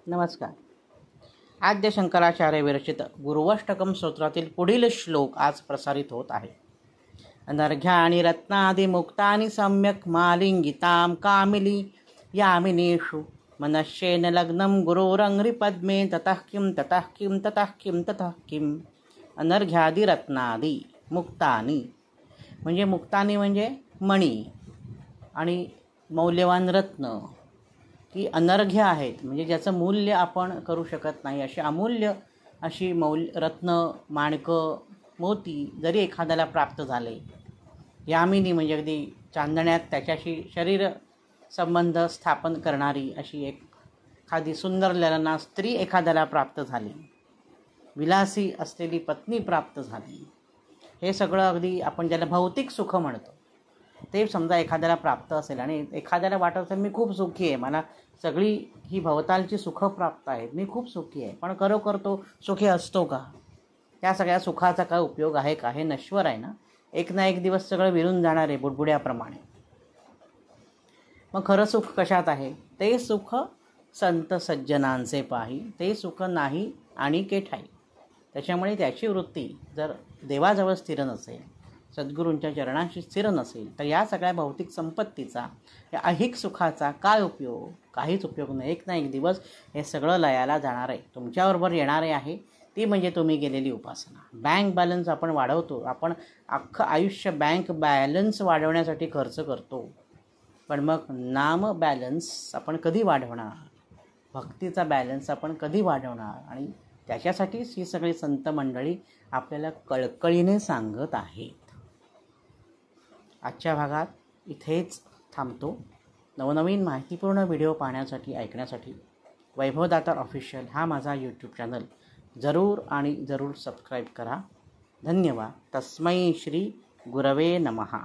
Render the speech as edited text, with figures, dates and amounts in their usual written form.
नमस्कार. आद्य शंकराचार्य विरचित गुरुवष्टकम स्तोत्रातील पुढील श्लोक आज प्रसारित होत आहे. अनर्घ्यानि रत्नादि मुक्तानि सम्यक मालिंगितां कामिली यामिनीषु मनश्येन लग्नं गुरोरंघ्रि पद्मे ततः किं ततः किं ततः किं ततः किं. अनर्घ्यादि रत्नादि मुक्तानि म्हणजे मुक्तानि म्हणजे मणी आणि मौल्यवान रत्न की अनर्घ्य आहेत, म्हणजे ज्याचं मूल्य आपण करू शकत नाही अशी अमूल्य अशी रत्न माणकं मोती जरी एखाद्याला प्राप्त झाले. यामिनी म्हणजे अगदी चांदण्यात त्याच्याशी शरीर संबंध स्थापन करणारी अशी एखादी सुंदर ललना स्त्री एखाद्याला प्राप्त झाली, विलासी असलेली पत्नी प्राप्त झाली, हे सगळं अगदी आपण ज्याला भौतिक सुख म्हणतो ते समजा एखाद्याला प्राप्त असेल आणि एखाद्याला वाटत असेल मी खूप सुखी आहे, मला सगळी ही भवतालची सुखं प्राप्त आहेत, मी खूप सुखी आहे, पण खरोखर तो सुखी असतो का? त्या सगळ्या सुखाचा काय उपयोग आहे का? हे नश्वर आहे ना, एक ना एक दिवस सगळं विरून जाणार आहे बुडबुड्याप्रमाणे. मग खरं सुख कशात आहे? ते सुख संत सज्जनांचे पाही, ते सुख नाही आणि के ठाई. त्याच्यामुळे त्याची वृत्ती जर देवाजवळ स्थिर नसेल, सद्गुरूंच्या चरणांशी स्थिर नसेल, तर या सगळ्या भौतिक संपत्तीचा, या ऐहिक सुखाचा काय उपयोग? काहीच उपयोग नाही. एक ना एक दिवस हे सगळं लयाला जाणार आहे. तुमच्याबरोबर येणारे आहे ती म्हणजे तुम्ही केलेली उपासना. बँक बॅलन्स आपण वाढवतो, आपण अख्खं आयुष्य बँक बॅलन्स वाढवण्यासाठी खर्च करतो, पण मग नाम बॅलन्स आपण कधी वाढवणार? भक्तीचा बॅलन्स आपण कधी वाढवणार? आणि त्याच्यासाठीच ही सगळी संत मंडळी आपल्याला कळकळीने सांगत आहेत. आजच्या भागात इथेच थांबतो. नवनवीन माहितीपूर्ण व्हिडिओ पाहण्यासाठी, ऐकण्यासाठी वैभवदातार ऑफिशियल हा माझा यूट्यूब चॅनल जरूर सबस्क्राईब करा. धन्यवाद. तस्मै श्री गुरवे नमः.